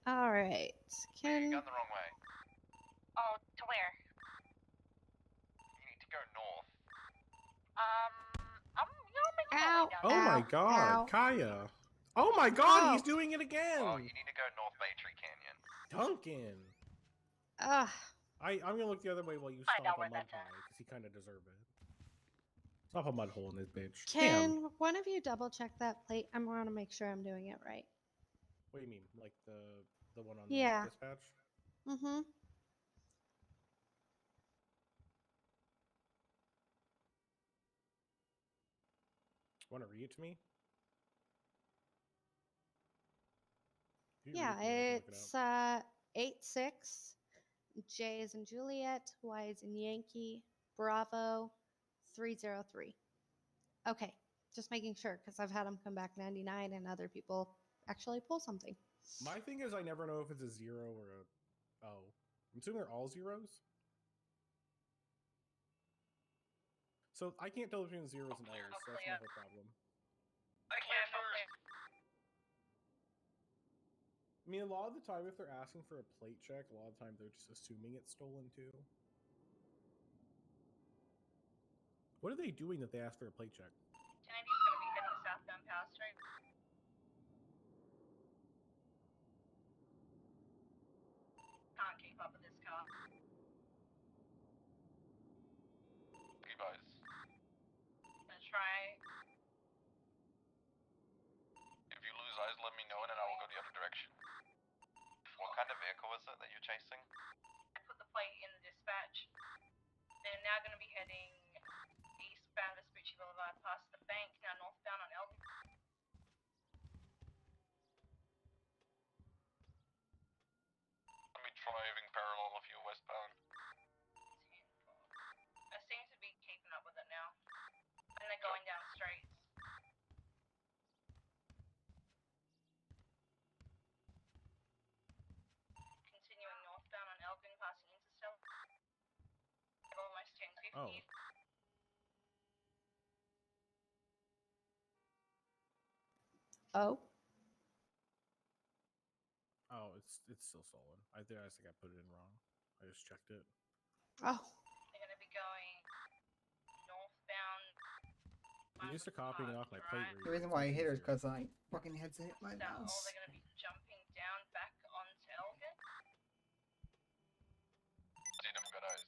All right. You've gone the wrong way. Oh, to where? You need to go north. You're making my Ow. way down. Oh my god, Ow. Kaya. Oh my god, Oh. he's doing it again! Well, you need to go North Bay Tree Canyon. Duncan! Ugh. I'm gonna look the other way while you Find stomp out where a mud that's at. pie, because he kind of deserve it. Stop a mud hole in this bitch. Can Damn. one of you double check that plate? I want to make sure I'm doing it right. What do you mean? Like the one on Yeah. the dispatch? Mm-hmm. Want to read it to me? If you Yeah, read it to me, I can look it it's 86. J is in Juliet. Y is in Yankee. Bravo. 303. Okay, just making sure because I've had them come back 99 and other people actually pull something. My thing is I never know if it's a 0 or a O. I'm assuming they're all zeros. So I can't tell between zeros and O's, so that's my whole problem. I can't first. I mean, a lot of the time, if they're asking for a plate check, a lot of the time they're just assuming it's stolen too. What are they doing that they ask for a plate check? 1090 is going to be heading southbound Power Street. Can't keep up with this car. Levi's. Gonna try. If you lose eyes, let me know and then I will go the other direction. What kind of vehicle is it that you're chasing? I put the plate in the dispatch. They're now going to be heading eastbound Vespucci Boulevard past the bank, now northbound on Elgin. Let me driving parallel of you westbound. I seem to be keeping up with it now. And they're going down straights. Continuing northbound on Elgin, passing Interstellar. Almost 1050. Oh. Oh. Oh, it's still stolen. I think I put it in wrong. I just checked it. Oh. They're going to be going northbound. You just are copying off my plate. The reason why I hit her is because I fucking had to hit my Oh, mouse. they're going to be jumping down back onto Elgin. See them, good eyes.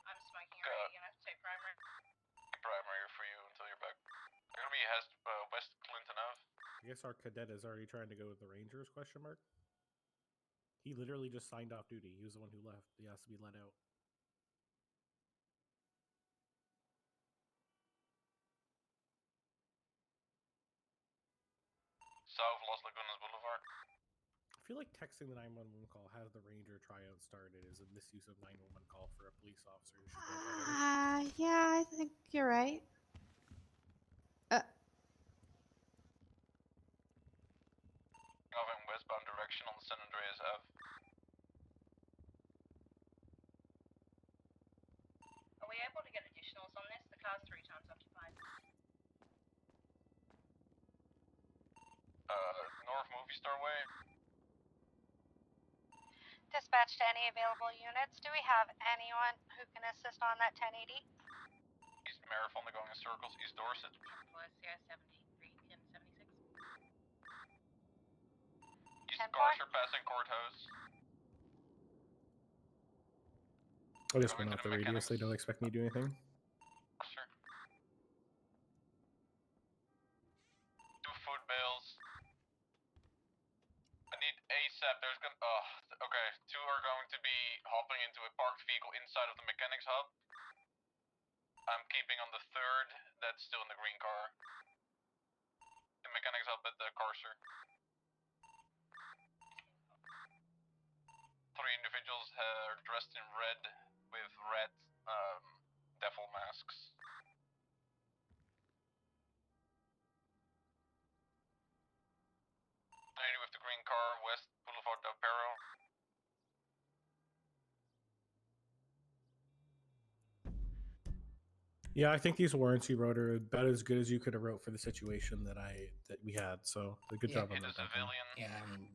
I'm smoking already, you're going to have to take primary. Primary for you until you're back. They're gonna be West Clinton Ave. I guess our cadet is already trying to go with the Rangers, question mark? He literally just signed off duty. He was the one who left. He has to be let out. South Los Lagunas Boulevard. I feel like texting the 911 call has the Ranger tryout started is a misuse of 911 call for a police officer. Who should go better. Yeah, I think you're right. Going westbound direction on San Andreas Ave. Are we able to get additionals on this? The car's 3 times occupied. North Movie Store Way. Dispatch to any available units. Do we have anyone who can assist on that 1080? East Marathon, they're going in circles. East Dorset. Sierra 73, 1076. East Carcer passing Courthouse. I just Going went to off the the radio mechanics. so they don't expect me to do anything. Sure. 2 food bales. I need ASAP. There's gonna. Okay. 2 are going to be hopping into a parked vehicle inside of the mechanics hub. I'm keeping on the 3rd. That's still in the green car. The mechanics hub at the Carcer. 3 individuals are dressed in red with red devil masks. Lady with the green car, West Boulevard del Perro. Yeah, I think these warrants you wrote are about as good as you could have wrote for the situation that we had. So good Yeah. job on Hit a that. Duncan. civilian. Yeah, I mean,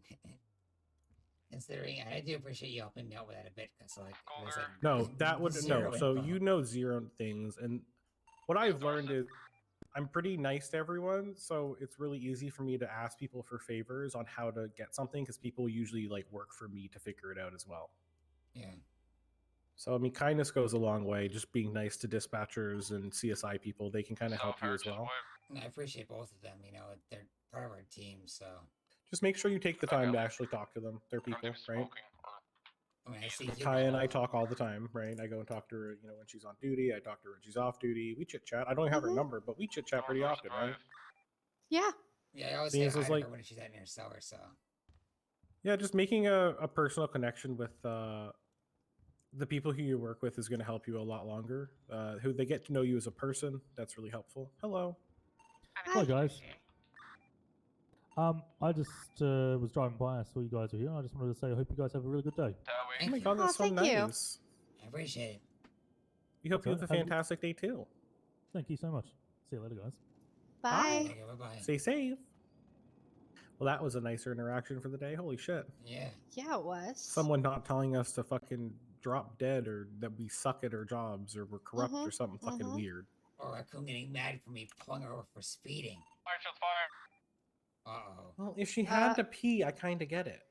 considering, I do appreciate you helping me out with that a bit, because like, there's like No, that would zero no. So info. you know zero things, and what I've learned is I'm pretty nice to everyone, so it's really easy for me to ask people for favors on how to get something because people usually like work for me to figure it out as well. Yeah. So I mean, kindness goes a long way. Just being nice to dispatchers and CSI people, they can kind of help you as well. And I appreciate both of them. You know, they're part of our team, so. Just make sure you take the time to actually talk to them. They're people, right? I mean, I see you. Kaya and I talk all the time, right? I go and talk to her, when she's on duty. I talk to her when she's off duty. We chit chat. I don't have her number, but we chit chat pretty often, right? Yeah. Yeah, I always Thing say is, hi is to like- her when she's at near cellar, so. Yeah, just making a personal connection with the people who you work with is going to help you a lot longer. Who they get to know you as a person. That's really helpful. Hello. Hi guys. I just was driving by. I saw you guys were here. I just wanted to say I hope you guys have a really good day. Oh my god, that's so thank you. nice. I appreciate it. We hope you have a Okay, have a- fantastic day too. Thank you so much. See you later, guys. Bye. Okay, bye-bye. Stay safe. Well, that was a nicer interaction for the day. Holy shit. Yeah. Yeah, it was. Someone not telling us to fucking drop dead or that we suck at our jobs or we're corrupt or something fucking weird. Or Raccoon getting mad for me pulling her over for speeding. Fire shots fired. Uh-oh. Well, if she had to pee, I kind of get it.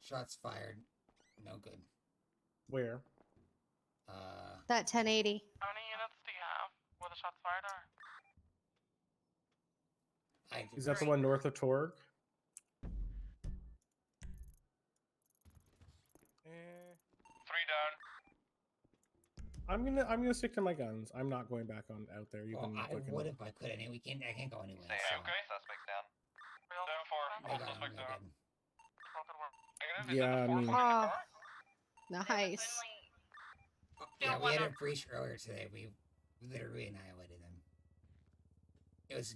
Shots fired. No good. Where? That 1080. How many units do you have where the shots fired are? Is that the one north of Torg? Three down. I'm gonna stick to my guns. I'm not going back on out there. You Well, can I fucking... would if I could. I mean, I can't go anywhere. Say So. okay. Suspects down. Real Down four. I All got him, suspects no down. good. Well, good work. Negative. Is Yeah, that I the four mean- in the car? Nice. Oh, yeah, we had a breach earlier today. We literally annihilated them. It was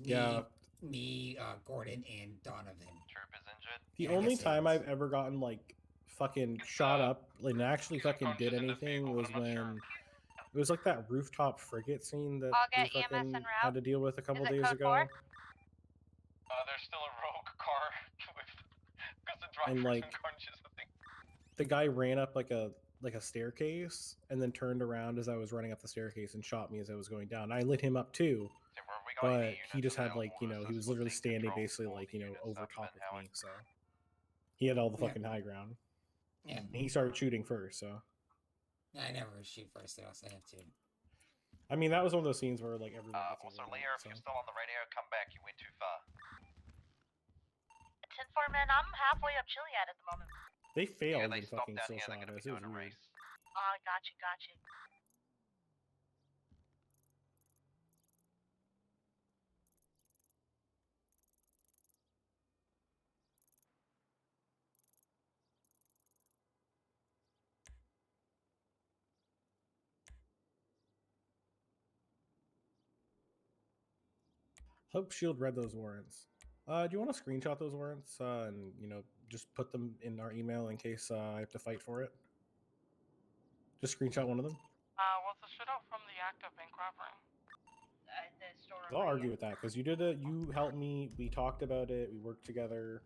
me, Gordon, and Donovan. Troop is injured. The Yeah, I only guess it time is. I've ever gotten like fucking shot up and actually fucking did anything was when it was like that rooftop frigate scene that I'll we get EMS fucking en route. had to deal with a couple it days code ago. 4? There's still a rogue car with because the And, driver's like, unconscious. I think. The guy ran up like a staircase and then turned around as I was running up the staircase and shot me as I was going down. I lit him up too, but he just had like, he was literally standing basically like, over top of me. So he had all the fucking high ground. Yeah. And he started shooting first, so. I never shoot first, though, so I have to. I mean, that was one of those scenes where like everyone gets Also, overlooked, Leo, if so. you're still on the radio, come back. You went too far. 10-4, man. I'm halfway up Chiliad at the moment. They failed they and stopped fucking down still here. They're shot gonna us. be It was doing a weird. race. Oh, gotcha. Hope Shield read those warrants. Do you want to screenshot those warrants and just put them in our email in case I have to fight for it? Just screenshot one of them. Was the shootout from the act of bank robbery? I'll argue with that because you did it. You helped me. We talked about it. We worked together.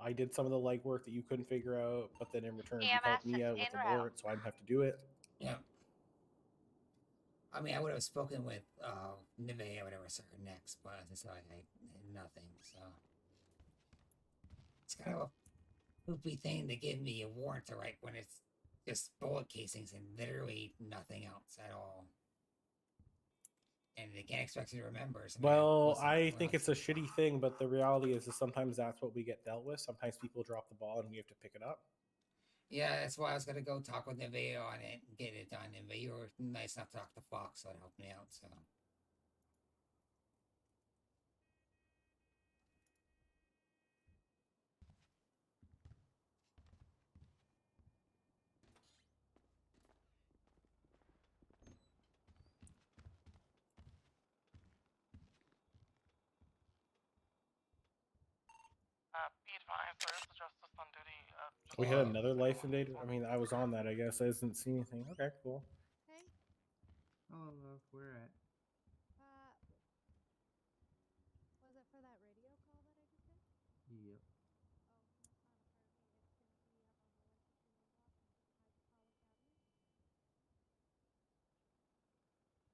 I did some of the legwork that you couldn't figure out, but then in return, you helped me out with the warrant, so I didn't have to do it. Yeah. I mean, I would have spoken with Nivea, whatever, saw her next, but it's like I had nothing, so. It's kind of a poopy thing to give me a warrant to write when it's just bullet casings and literally nothing else at all. And they can't expect you to remember. So Well, I think it's a shitty thing, but the reality is sometimes that's what we get dealt with. Sometimes people drop the ball and we have to pick it up. Yeah, that's why I was gonna go talk with Nivea on it and get it done. And you were nice enough to talk to Fox, so it helped me out. So. Be advised, there is a justice on duty. We had another life and data. I mean, I was on that. I guess I didn't see anything. Okay, cool. Hello, love. Where at? Was it for that radio call that I just did? Yep. Oh, that's not a part of me. It's going to be up on the licensing inbox and Hyde Call Academy.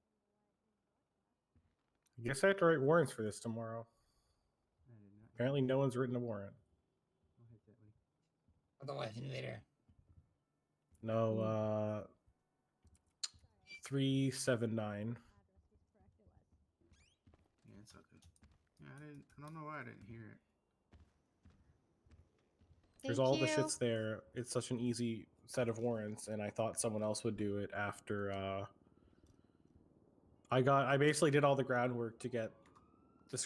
I don't know why it didn't broadcast. I guess I have to write warrants for this tomorrow. I did not. Apparently, no one's written a warrant. I'll hit that way. Otherwise, later. No, 379. Address was correct. It was. Yeah, it's okay. Yeah, I don't know why I didn't hear it. There's Thank all the you. shits there. It's such an easy set of warrants, and I thought someone else would do it after. I basically did all the groundwork to get the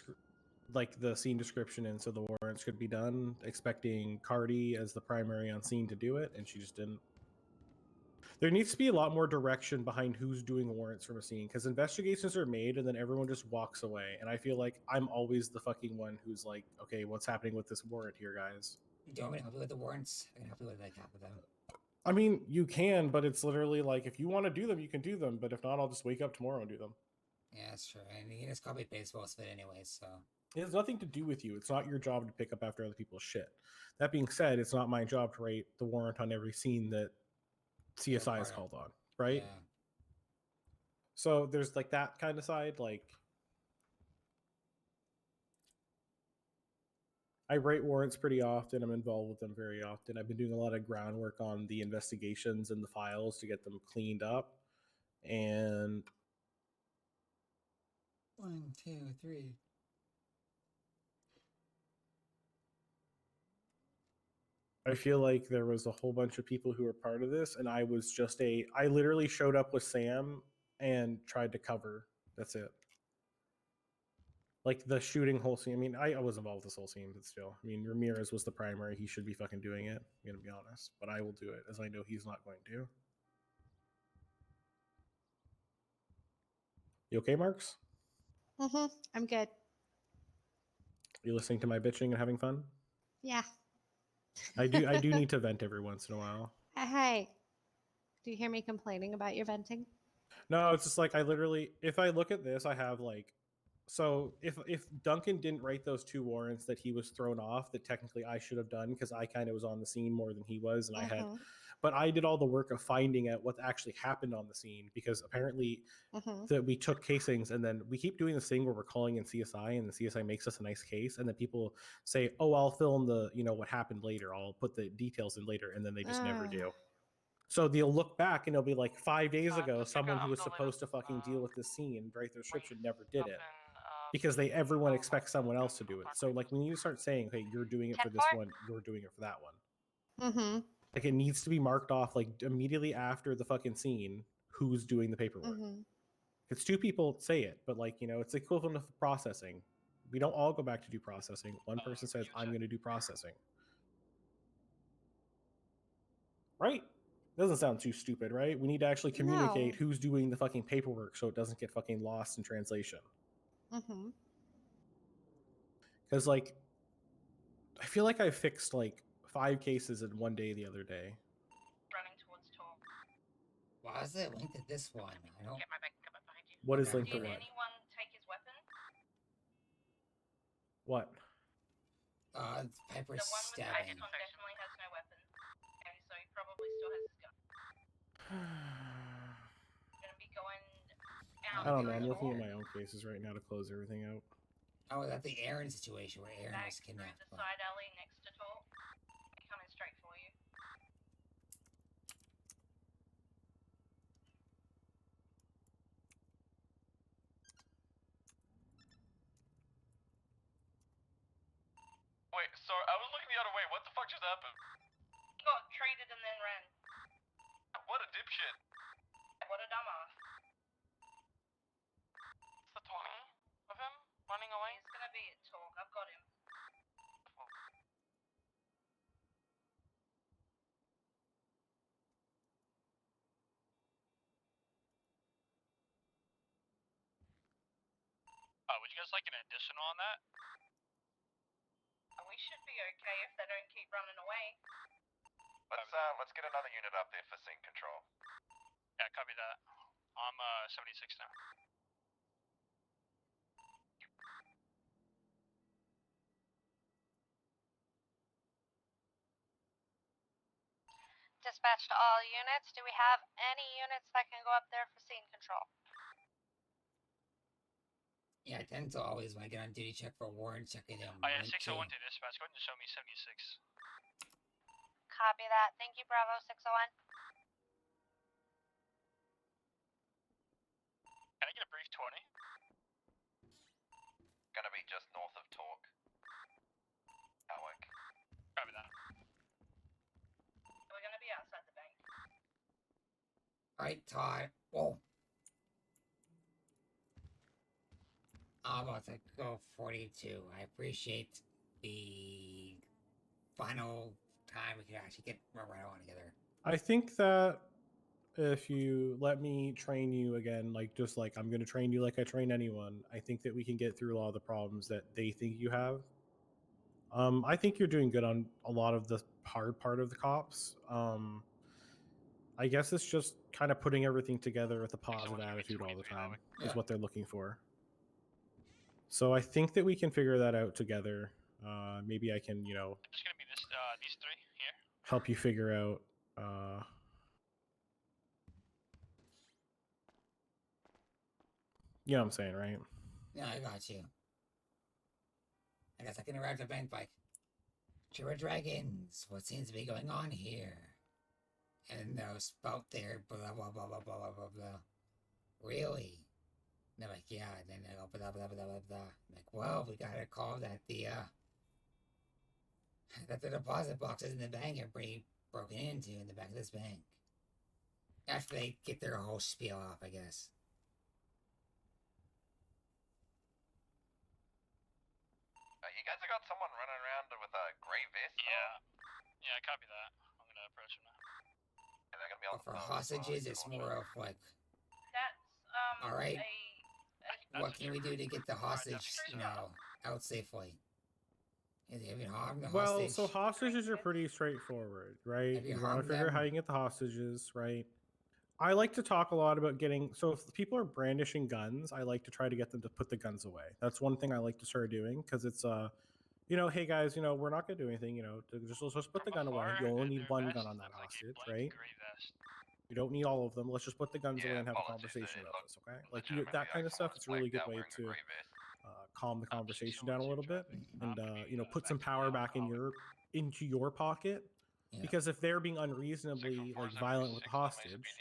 scene description in, so the warrants could be done. Expecting Cardi as the primary on scene to do it, and she just didn't. There needs to be a lot more direction behind who's doing warrants from a scene, because investigations are made and then everyone just walks away. And I feel like I'm always the fucking one who's like, okay, what's happening with this warrant here, guys? Do you want me to help you with the warrants? I can help you with like half of them. I mean, you can, but it's literally like, if you want to do them, you can do them. But if not, I'll just wake up tomorrow and do them. Yeah, that's true. And you just copy paste most of it anyway, so. It has nothing to do with you. It's not your job to pick up after other people's shit. That being said, it's not my job to write the warrant on every scene that CSI is called on, right? Yeah. So there's like that kind of side. Like, I write warrants pretty often. I'm involved with them very often. I've been doing a lot of groundwork on the investigations and the files to get them cleaned up. And 1, 2, 3. I feel like there was a whole bunch of people who were part of this, and I was just I literally showed up with Sam and tried to cover. That's it. Like the shooting whole scene. I mean, I was involved with this whole scene, but still. I mean, Ramirez was the primary. He should be fucking doing it. I'm gonna be honest, but I will do it, as I know he's not going to. You okay, Marks? I'm good. You listening to my bitching and having fun? Yeah. I do need to vent every once in a while. Hey. Do you hear me complaining about your venting? No, it's just like I literally, if I look at this, I have like, so if Duncan didn't write those 2 warrants that he was thrown off, that technically I should have done, because I kind of was on the scene more than he was, and I had, but I did all the work of finding out what actually happened on the scene, because apparently that we took casings, and then we keep doing this thing where we're calling in CSI, and the CSI makes us a nice case, and then people say, oh, I'll film the, what happened later, I'll put the details in later, and then they just never do. So they'll look back and it'll be like 5 days ago, someone who was supposed to fucking deal with this scene, write their description, never did it, because everyone expects someone else to do it. So like, we need to start saying, hey, you're doing it for this one, you're doing it for that one. Like, it needs to be marked off like immediately after the fucking scene who's doing the paperwork. It's 2 people say it, but like, it's the equivalent of processing. We don't all go back to do processing. One person says, I'm going to do processing. Right? Doesn't sound too stupid, right? We need to actually communicate who's doing the fucking paperwork so it doesn't get fucking lost in translation. Because, like, I feel like I fixed like 5 cases in one day the other day. Running towards Tor. Why is it linked to this one? I don't. Get my back, come up behind you. What is linked to Did what? anyone take his weapon? What? Piper's The one with the stabbing. icon definitely has no weapon. Okay, so he probably still has his gun. Gonna be going out. I don't know. I'm looking at my own cases right now to close everything out. Oh, that's the Aaron situation where Aaron Back was kidnapped. through the side alley next to Tor. Coming straight for you. Wait, sorry, I was looking the other way. What the fuck just happened? He got traded and then ran. What a dipshit. What a dumbass. It's the 20 of him running away. He's gonna be at Talk. I've got him. Would you guys like an additional on that? We should be okay if they don't keep running away. Let's get another unit up there for sync control. Yeah, copy that. I'm 76 now. Dispatch to all units. Do we have any units that can go up there for scene control? Yeah, I tend to always, when I get on duty, check for warrants, check it out. Oh yeah, 601 to dispatch. Go ahead and show me 76. Copy that. Thank you, Bravo 601. Can I get a brief 20? Gonna be just north of Torque. Howick. Copy that. We're gonna be outside the bank. Alright, Todd. Whoa. I'm about to go 42. I appreciate the final time we can actually get right on together. I think that if you let me train you again, like just like I'm going to train you like I train anyone, I think that we can get through a lot of the problems that they think you have. I think you're doing good on a lot of the hard part of the cops. I guess it's just kind of putting everything together with a positive attitude all the time is what they're looking for. So I think that we can figure that out together. Maybe I can, It's just gonna be this, these three here. help you figure out. You know what I'm saying, right? Yeah, I got you. I guess I can arrive at the bank bike. Trevor Dragons, what seems to be going on here? And they'll spout there, blah, blah, blah, blah, blah, blah, blah, blah. Really? And they're like, yeah, and then they go, blah, blah, blah, blah, blah, blah. I'm like, well, we got a call that that the deposit boxes in the bank are being broken into in the back of this bank. After they get their whole spiel off, I guess. You guys have got someone running around with a gray vest? Yeah, copy that. I'm gonna approach him now. And they're gonna be on But for hostages, it's more of like, That's alright, a what can we do to get the hostage, out safely? Is it even harm the Well, hostage? so hostages are pretty straightforward, right? Have you You want to harmed figure out them? how you can get the hostages, right? I like to talk a lot about getting. So if people are brandishing guns, I like to try to get them to put the guns away. That's one thing I like to start doing because it's hey guys, we're not gonna do anything. Just put the gun away. You only need one gun on that hostage, right? You don't need all of them. Let's just put the guns away and have a conversation about this, okay? Like that kind of stuff. It's a really good way to calm the conversation down a little bit and put some power back into your pocket. Yeah. Because if they're being unreasonably violent with the hostage,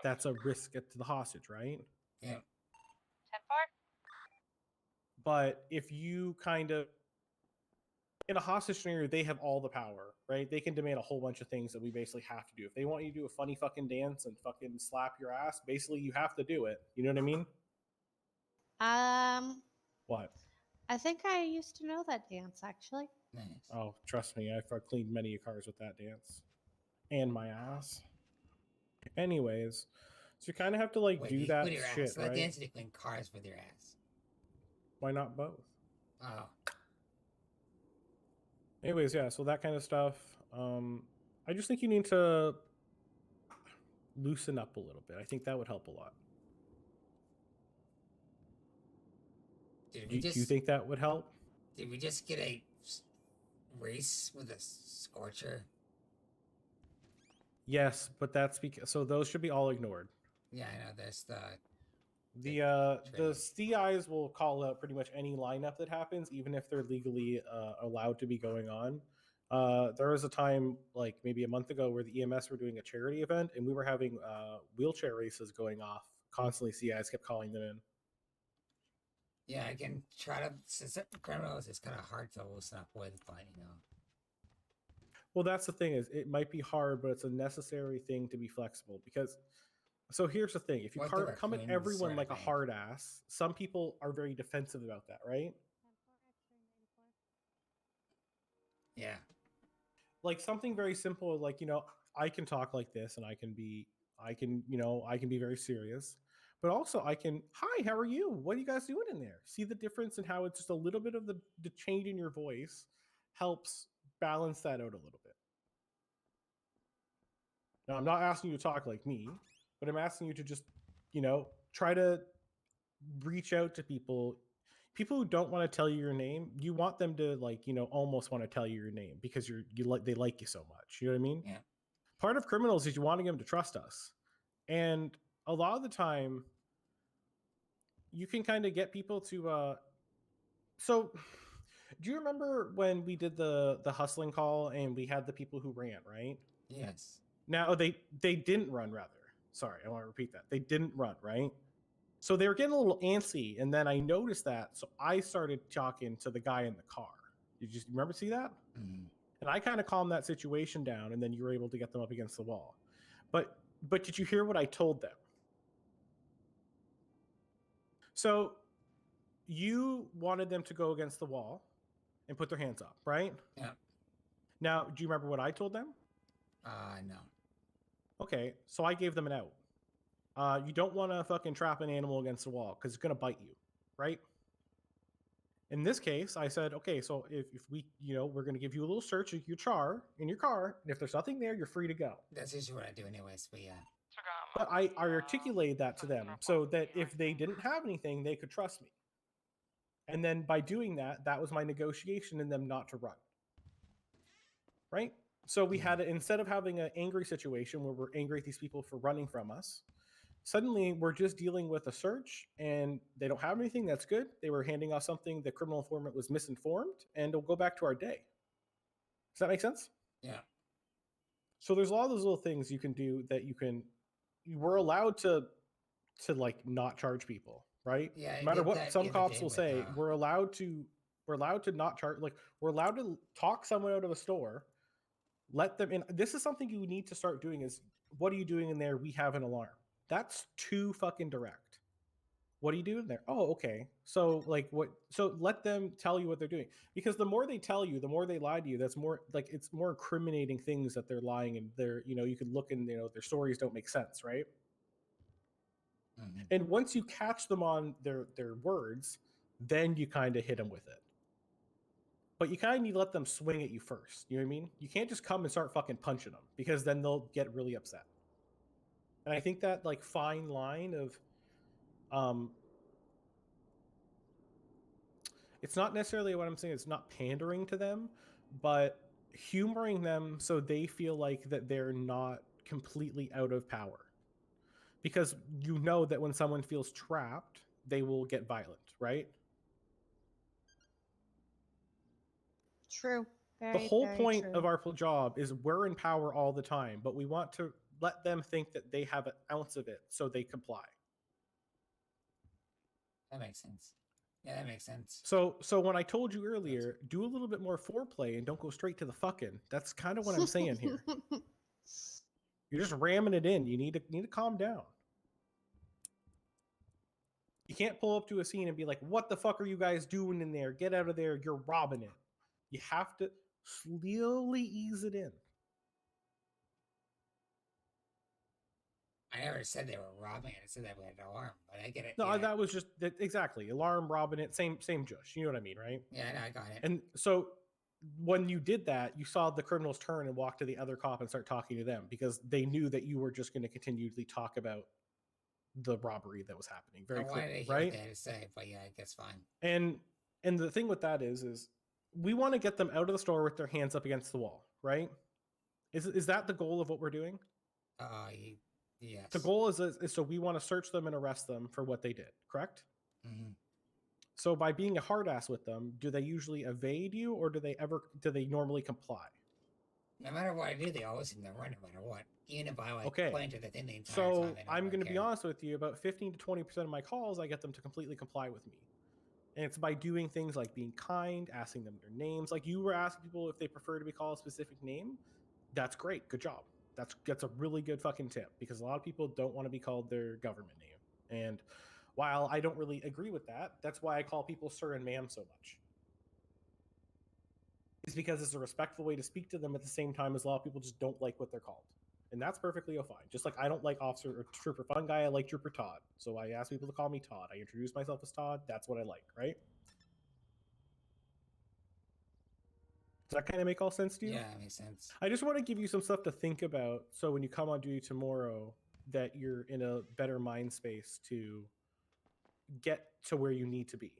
that's a risk to the hostage, right? Yeah. 10-4. But if you kind of in a hostage scenario, they have all the power, right? They can demand a whole bunch of things that we basically have to do. If they want you to do a funny fucking dance and fucking slap your ass, basically you have to do it. You know what I mean? What? I think I used to know that dance actually. Nice. Oh, trust me, I've cleaned many cars with that dance. And my ass. Anyways, so you kind of have to Wait, do you that put your shit, ass. That right? dance to clean cars with your ass. Why not both? Oh. Anyways, yeah, so that kind of stuff. I just think you need to loosen up a little bit. I think that would help a lot. Do you think that would help? Did we just get a race with a Scorcher? Yes, but that's because those should be all ignored. Yeah, I know. There's The CIs will call out pretty much any lineup that happens, even if they're legally allowed to be going on. There was a time, like maybe a month ago, where the EMS were doing a charity event, and we were having wheelchair races going off constantly. CIs kept calling them in. Yeah, I can try to. Since criminals, it's kind of hard to loosen up with, but Well, that's the thing is, it might be hard, but it's a necessary thing to be flexible because. So here's the thing: if you come at everyone like a hard ass, some people are very defensive about that, right? Yeah. Like something very simple, like I can talk like this, and I can be very serious, but also I can, hi, how are you? What are you guys doing in there? See the difference in how it's just a little bit of the change in your voice helps balance that out a little bit. Now, I'm not asking you to talk like me, but I'm asking you to just, try to reach out to people who don't want to tell you your name. You want them to almost want to tell you your name because they like you so much. You know what I mean? Yeah. Part of criminals is you wanting them to trust us. And a lot of the time you can kind of get people to so do you remember when we did the hustling call and we had the people who ran, right? Yes. Now they didn't run, rather. Sorry, I want to repeat that. They didn't run, right? So they were getting a little antsy, and then I noticed that, so I started talking to the guy in the car. Did you remember see that? Mm-hmm. And I kind of calmed that situation down, and then you were able to get them up against the wall. But did you hear what I told them? So you wanted them to go against the wall and put their hands up, right? Yeah. Now, do you remember what I told them? No. Okay, so I gave them an out. You don't want to fucking trap an animal against the wall because it's going to bite you, right? In this case, I said, okay, so if we, we're going to give you a little search of your in your car, and if there's nothing there, you're free to go. That's usually what I do anyways, but yeah. But I articulated that to them so that if they didn't have anything, they could trust me. And then by doing that, that was my negotiation in them not to run. Right? So we had it, instead of having an angry situation where we're angry at these people for running from us, suddenly we're just dealing with a search and they don't have anything. That's good. They were handing off something. The criminal informant was misinformed, and we'll go back to our day. Does that make sense? Yeah. So there's a lot of those little things you can do that we're allowed to not charge people, right? Yeah. No matter what some cops will say, we're allowed to not charge. Like, we're allowed to talk someone out of a store, let them in. This is something you need to start doing is, what are you doing in there? We have an alarm. That's too fucking direct. What are you doing there? Oh, okay. So what? So let them tell you what they're doing, because the more they tell you, the more they lie to you. That's more it's more incriminating things that they're lying, and they're you could look and their stories don't make sense, right? Mm-hmm. And once you catch them on their words, then you kind of hit them with it. But you kind of need to let them swing at you first. You know what I mean? You can't just come and start fucking punching them, because then they'll get really upset. And I think that fine line of it's not necessarily what I'm saying. It's not pandering to them, but humoring them so they feel like that they're not completely out of power. Because you know that when someone feels trapped, they will get violent, right? True. Very, the whole very point true. of our job is we're in power all the time, but we want to let them think that they have an ounce of it so they comply. That makes sense. Yeah, that makes sense. So when I told you earlier, do a little bit more foreplay and don't go straight to the fucking. That's kind of what I'm saying here. You're just ramming it in. You need to calm down. You can't pull up to a scene and be like, "What the fuck are you guys doing in there? Get out of there! You're robbing it." You have to slowly ease it in. I never said they were robbing it. I said that we had an alarm, but I get it. No, yeah. that was just exactly alarm, robbing it, same jush. You know what I mean, right? Yeah, no, I got it. And so when you did that, you saw the criminals turn and walk to the other cop and start talking to them, because they knew that you were just going to continually talk about the robbery that was happening. Very clearly, right? What they had to say, but yeah, I guess fine. And the thing with that is we want to get them out of the store with their hands up against the wall, right? Is that the goal of what we're doing? Yes. The goal is so we want to search them and arrest them for what they did, correct? Mm-hmm. So by being a hard ass with them, do they usually evade you, or do they normally comply? No matter what I do, they always seem to run no matter what. Even if I point to the thing the entire so time. I'm going to be honest with you, about 15 to 20% of my calls, I get them to completely comply with me. And it's by doing things like being kind, asking them their names. Like you were asking people if they prefer to be called a specific name. That's great. Good job. That's a really good fucking tip, because a lot of people don't want to be called their government name. And while I don't really agree with that, that's why I call people sir and ma'am so much. It's because it's a respectful way to speak to them at the same time as a lot of people just don't like what they're called. And that's perfectly fine. Just like I don't like Officer or Trooper Fun Guy, I like Trooper Todd. So I ask people to call me Todd. I introduce myself as Todd. That's what I like, right? Does that kind of make all sense to you? Yeah, it makes sense. I just want to give you some stuff to think about, so when you come on duty tomorrow, that you're in a better mind space to get to where you need to be.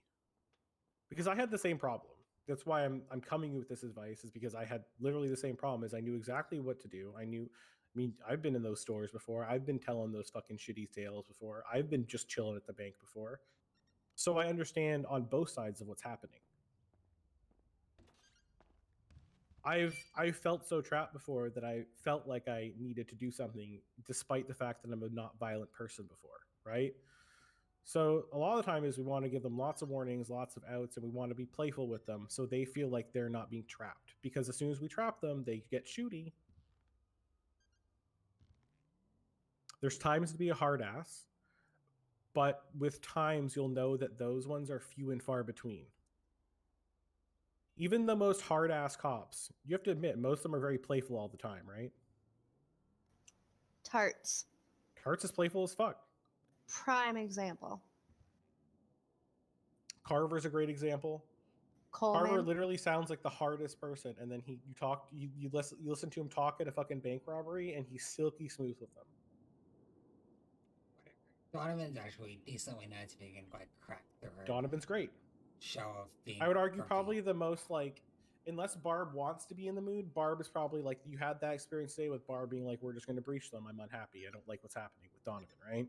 Because I had the same problem. That's why I'm coming with this advice, is because I had literally the same problem. Is I knew exactly what to do. I mean, I've been in those stores before. I've been telling those fucking shitty tales before. I've been just chilling at the bank before. So I understand on both sides of what's happening. I've felt so trapped before that I felt like I needed to do something despite the fact that I'm a not violent person before, right? So a lot of the time is we want to give them lots of warnings, lots of outs, and we want to be playful with them so they feel like they're not being trapped. Because as soon as we trap them, they get shooty. There's times to be a hard ass, but with times you'll know that those ones are few and far between. Even the most hard ass cops, you have to admit, most of them are very playful all the time, right? Tarts. Tarts is playful as fuck. Prime example. Carver's a great example. Coleman. Carver literally sounds like the hardest person, and then you listen to him talk at a fucking bank robbery, and he's silky smooth with them. Donovan's actually decently nice, but he can quite crack through her Donovan's great. show of being. I would argue grumpy. probably the most, like, unless Barb wants to be in the mood, Barb is probably like, you had that experience today with Barb being like, we're just going to breach them. I'm unhappy. I don't like what's happening with Donovan, right?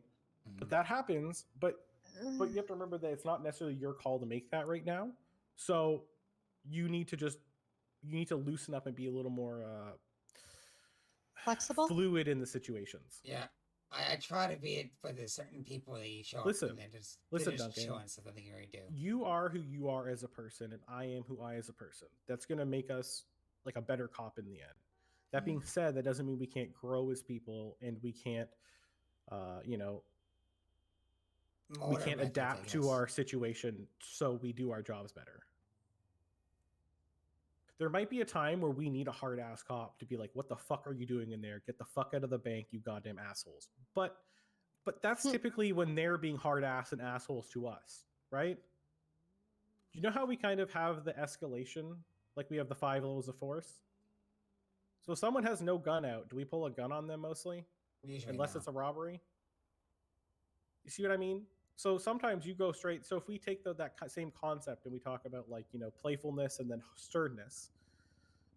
Mhm. But that happens. But you have to remember that it's not necessarily your call to make that right now. So you need to loosen up and be a little more flexible, fluid in the situations. Yeah, I try to be it for the certain people that you show Listen, up and they're just Duncan, showing stuff that they already do. You are who you are as a person, and I am who I as a person. That's going to make us like a better cop in the end. That being said, that doesn't mean we can't grow as people, and we can't, we can't adapt to our situation so we do our jobs better. There might be a time where we need a hard ass cop to be like, what the fuck are you doing in there? Get the fuck out of the bank, you goddamn assholes. But that's typically when they're being hard ass and assholes to us, right? Do you know how we kind of have the escalation? Like we have the 5 levels of force? So if someone has no gun out, do we pull a gun on them mostly? Usually Unless it's a robbery? You see what I mean? So sometimes you go straight. So if we take that same concept and we talk about, like, playfulness and then sternness,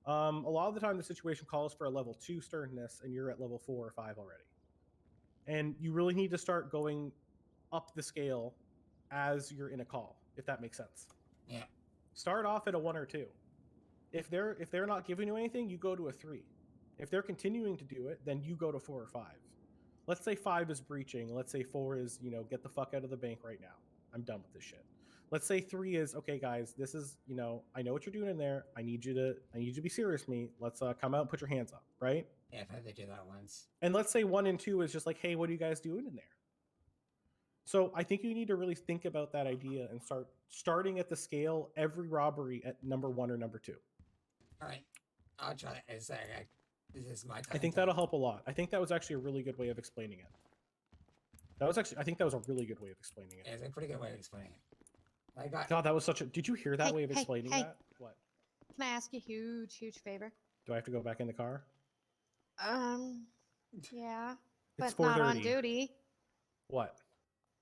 a lot of the time the situation calls for a level 2 sternness and you're at level 4 or 5 already. And you really need to start going up the scale as you're in a call, if that makes sense. Yeah. Start off at a 1 or 2. If they're not giving you anything, you go to a 3. If they're continuing to do it, then you go to 4 or 5. Let's say 5 is breaching. Let's say 4 is, get the fuck out of the bank right now. I'm done with this shit. Let's say 3 is, okay, guys, this is, I know what you're doing in there. I need you to be serious with me. Let's come out and put your hands up, right? Yeah, I've had to do that once. And let's say 1 and 2 is just like, hey, what are you guys doing in there? So I think you need to really think about that idea and starting at the scale every robbery at number 1 or number 2. All right, I'll try that. This is my time. I think that'll help a lot. I think that was actually a really good way of explaining it. I think that was a really good way of explaining it. Yeah, it's a pretty good way of explaining it. God, that was such a. Did you hear that way of explaining that? What? Can I ask you a huge, huge favor? Do I have to go back in the car? Yeah, It's but not on 4:30. duty. What?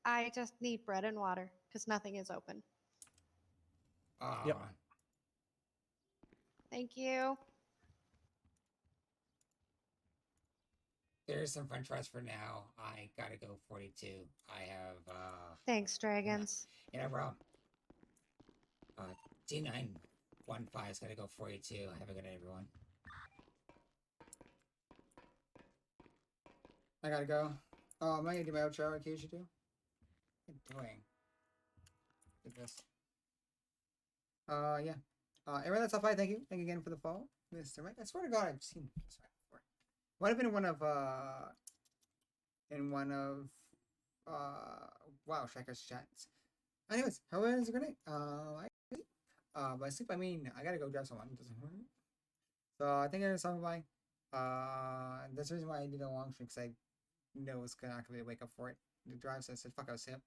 I just need bread and water because nothing is open. Yep. Thank you. There's some french fries for now. I gotta go 42. I have Thanks, Dragons. Yeah, no problem. D915's gotta go 42. Have a good night, everyone. I gotta go. Oh, am I gonna do my outro like I usually do? What am I doing? Did this. Yeah. Everyone, that's all fine. Thank you. Thank you again for the follow. Mr. Mike. I swear to God, I've seen this before. Might have been in one of wow, Shacker's chats. Anyways, how was a good night? By sleep I mean I gotta go grab someone. So I think I'm gonna bye. That's the reason why I did a long stream, because I know it's not gonna be a wake up for it. The drive, so I said fuck, I was asleep.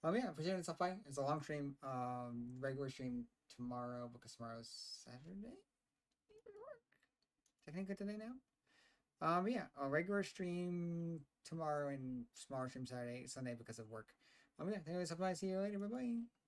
Yeah, appreciate it. Bye. It's a long stream. Regular stream tomorrow because tomorrow's Saturday. I think good today now. Yeah, a regular stream tomorrow and smaller stream Sunday because of work. Yeah, anyways, I'll see you later. Bye bye.